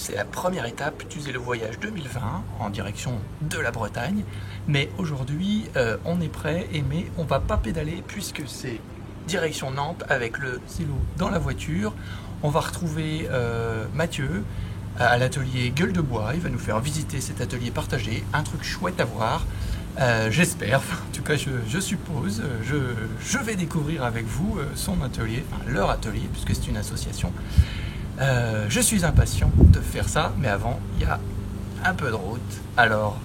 c'est la première étape du Zélo Voyage 2020 en direction de la Bretagne. Mais aujourd'hui, on est prêt, mais on va pas pédaler puisque c'est direction Nantes avec le Zélo dans la voiture. On va retrouver Mathieu à l'atelier Gueule de Bois. Il va nous faire visiter cet atelier partagé, un truc chouette à voir. J'espère, en tout cas je suppose, je vais découvrir avec vous son atelier, enfin leur atelier, puisque c'est une association. Je suis impatient de faire ça, mais avant, il y a un peu de route. Alors,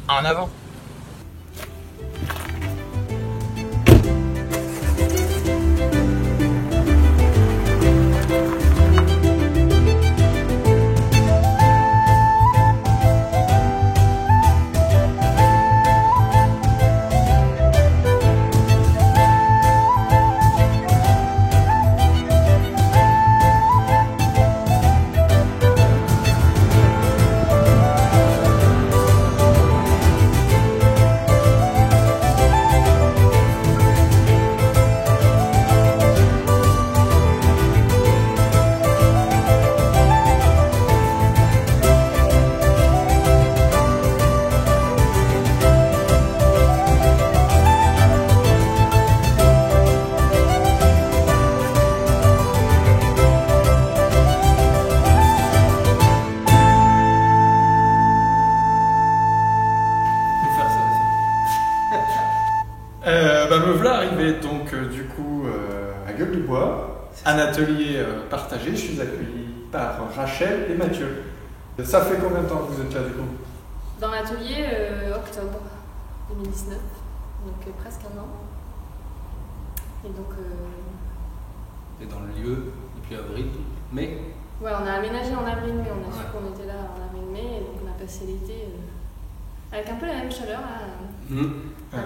en avant! Me voilà arrivé donc du coup à Gueule de Bois, un atelier partagé. Je suis accueilli par Rachel et Mathieu. Ça fait combien de temps que vous êtes là du coup? Dans l'atelier, octobre 2019, donc presque un an. Et donc. Et dans le lieu depuis avril, mai? Ouais, on a aménagé en avril-mai, on a su qu'on était là en avril-mai, et donc on a passé l'été avec un peu la même chaleur là.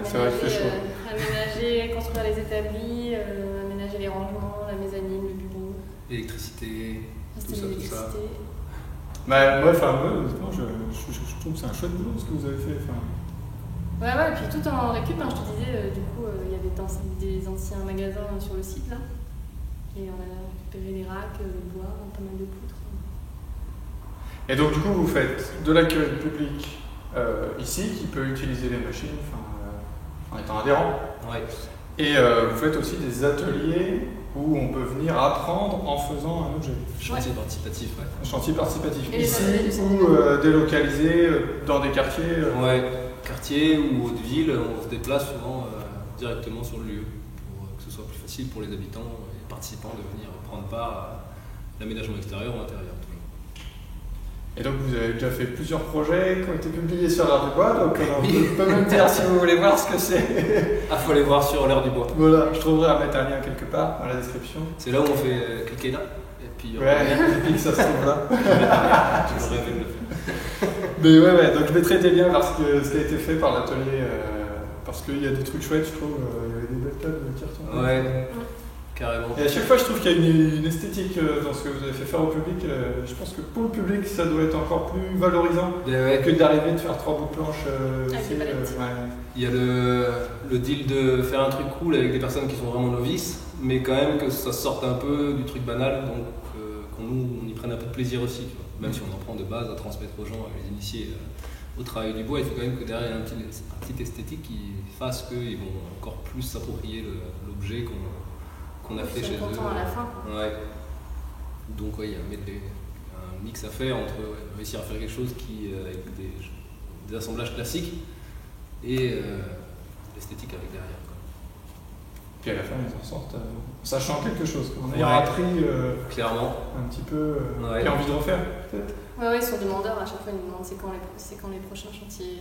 C'est vrai qu'il fait chaud. Aménager, construire les établis, aménager les rangements, la mezzanine, le bureau. L'électricité, tout ça, tout ça. Bah, moi, honnêtement, je trouve que c'est un chouette boulot ce que vous avez fait. Ouais, et puis tout en récup, je te disais, du coup, il y avait des anciens magasins sur le site là. Et on a récupéré les racks, le bois, pas mal de poutres. Et donc, du coup, vous faites de l'accueil public ici, qui peut utiliser les machines, en étant adhérent. Ouais. Et vous faites aussi des ateliers où on peut venir apprendre en faisant un objet. Chantier participatif, ouais. Un chantier participatif. Et ici ou délocalisé dans des quartiers Ouais, quartier ou haute ville, on se déplace souvent directement sur le lieu pour que ce soit plus facile pour les habitants et les participants de venir prendre part à l'aménagement extérieur ou intérieur. Et donc vous avez déjà fait plusieurs projets qui ont été publiés sur l'Art du Bois, donc on peut même dire si vous voulez voir ce que c'est. Ah, faut aller voir sur l'Art du Bois. Voilà, je trouverai à mettre un lien quelque part dans la description. C'est là où on fait cliquer là, et puis et puis ça se trouve là. Je rêve de le faire. Mais ouais, donc je mettrai des liens parce que ça a été fait par l'atelier, parce qu'il y a des trucs chouettes, je trouve, il y avait des belles tables qui retournent. Ouais. Carrément. Et à chaque fois, je trouve qu'il y a une esthétique dans ce que vous avez fait faire au public. Je pense que pour le public, ça doit être encore plus valorisant que d'arriver de faire 3 bouts de planche. Il y a le deal de faire un truc cool avec des personnes qui sont vraiment novices, mais quand même que ça sorte un peu du truc banal, donc qu'on y prenne un peu de plaisir aussi. Tu vois. Même si on en prend de base à transmettre aux gens, à les initier au travail du bois, il faut quand même que derrière il y ait un petit esthétique qui fasse qu'ils vont encore plus s'approprier l'objet qu'on a fait chez eux. À la fin. Ouais. Donc il y a un mix à faire entre réussir à faire quelque chose qui avec des assemblages classiques et l'esthétique avec derrière. Puis à la fin ils en sortent sachant quelque chose, en ayant appris clairement un petit peu et envie de refaire peut-être. Ouais, sur demandeur à chaque fois ils nous demandent c'est quand les prochains chantiers.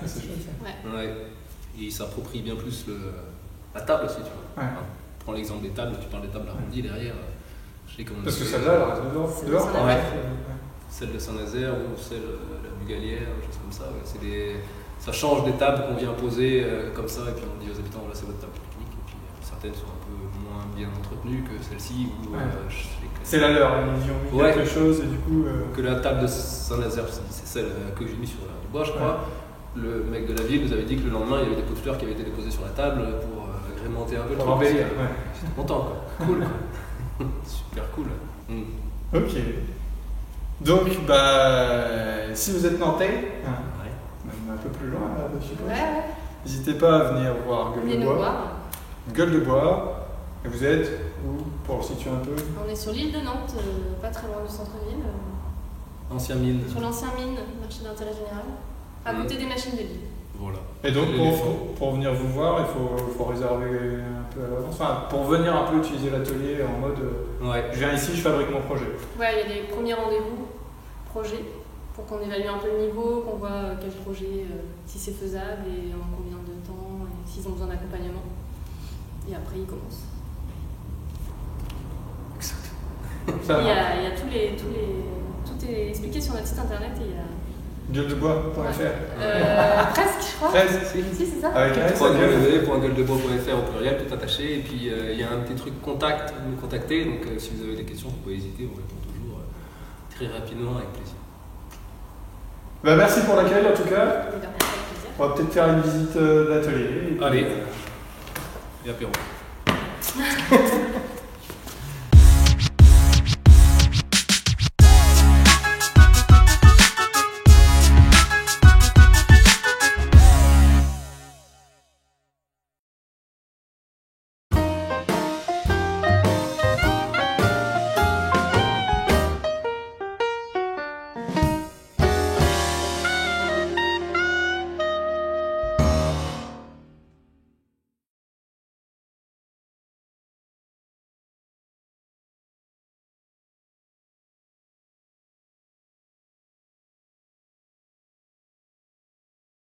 C'est chouette ça. Ouais. Et ils s'approprient bien plus la table aussi, tu vois. Ouais. Prends l'exemple des tables, tu parles des tables arrondies derrière. Parce que celle-là, elle reste dehors. Celle de Saint-Nazaire ou celle de la Bugalière, choses comme ça. Ouais. Ça change des tables qu'on vient poser comme ça, et puis on dit aux habitants voilà, c'est votre table technique. Et puis certaines sont un peu moins bien entretenues que celle-ci. C'est la leur, ils ont mis quelque chose et du coup. Que la table de Saint-Nazaire, c'est celle que j'ai mise sur l'Art du Bois, je crois. Le mec de la ville nous avait dit que le lendemain, il y avait des pots de fleurs qui avaient été déposés sur la table pour agrémenter un peu le truc. J'étais content, quoi. Cool, quoi. Super cool. Ok. Donc, si vous êtes nantais, même un peu plus loin, là, je suppose, n'hésitez pas à venir voir Gueule de Bois. Gueule de Bois. Et vous êtes où, pour le situer un peu? On est sur l'île de Nantes, pas très loin du centre-ville. Ancien mine. Sur l'ancien mine, marché d'intérêt général, à côté des machines de ville. Voilà. Et donc, pour venir vous voir, il faut réserver un peu à l'avance. Enfin, pour venir un peu utiliser l'atelier en mode je viens ici, je fabrique mon projet. Ouais, il y a des premiers rendez-vous projets pour qu'on évalue un peu le niveau, qu'on voit quel projet, si c'est faisable et en combien de temps, et s'ils ont besoin d'accompagnement. Et après, ils commencent. Ça il y a tout est expliqué sur notre site internet et il y a. Gueuledebois.fr Presque, je crois. Presque, si, c'est ça. Avec un www.gueuledebois.fr au pluriel, tout attaché. Et puis il y a un petit truc contact, nous contacter. Donc si vous avez des questions, vous pouvez hésiter, on répond toujours très rapidement, avec plaisir. Merci pour l'accueil en tout cas. Avec plaisir. On va peut-être faire une visite d'atelier. Allez, et apéro.